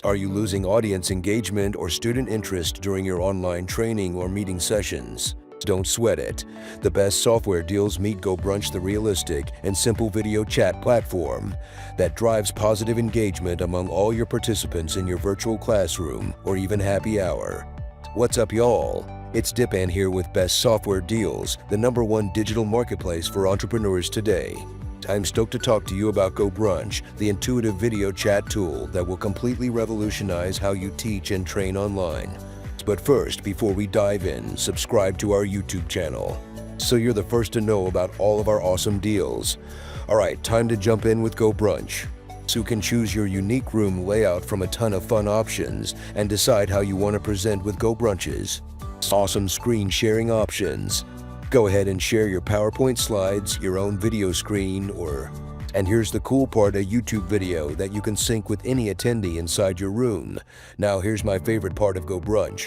Are you losing audience engagement or student interest during your online training or meeting sessions? Don't sweat it. The best software deals meet GoBrunch, the realistic and simple video chat platform that drives positive engagement among all your participants in your virtual classroom or even happy hour. What's up, y'all? It's Dipan here with Best Software Deals, the #1 digital marketplace for entrepreneurs today. I'm stoked to talk to you about GoBrunch, the intuitive video chat tool that will completely revolutionize how you teach and train online. But first, before we dive in, subscribe to our YouTube channel so you're the first to know about all of our awesome deals. Alright, time to jump in with GoBrunch. So you can choose your unique room layout from a ton of fun options and decide how you want to present with GoBrunch's awesome screen sharing options. Go ahead and share your PowerPoint slides, your own video screen, and here's the cool part, a YouTube video that you can sync with any attendee inside your room. Now here's my favorite part of GoBrunch.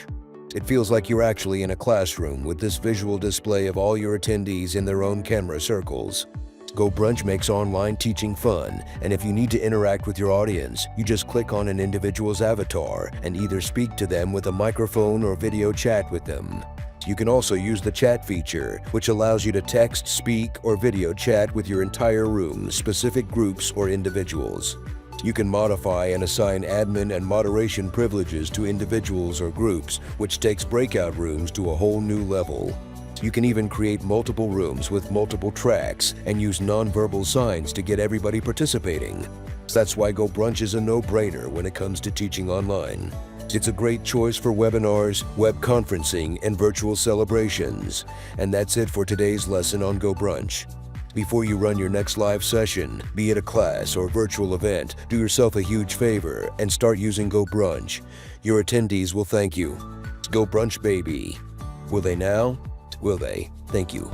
It feels like you're actually in a classroom with this visual display of all your attendees in their own camera circles. GoBrunch makes online teaching fun, and if you need to interact with your audience, you just click on an individual's avatar and either speak to them with a microphone or video chat with them. You can also use the chat feature, which allows you to text, speak, or video chat with your entire room, specific groups, or individuals. You can modify and assign admin and moderation privileges to individuals or groups, which takes breakout rooms to a whole new level. You can even create multiple rooms with multiple tracks and use nonverbal signs to get everybody participating. That's why GoBrunch is a no-brainer when it comes to teaching online. It's a great choice for webinars, web conferencing, and virtual celebrations. And that's it for today's lesson on GoBrunch. Before you run your next live session, be it a class or virtual event, do yourself a huge favor and start using GoBrunch. Your attendees will thank you. It's GoBrunch, baby. Will they now? Will they? Thank you.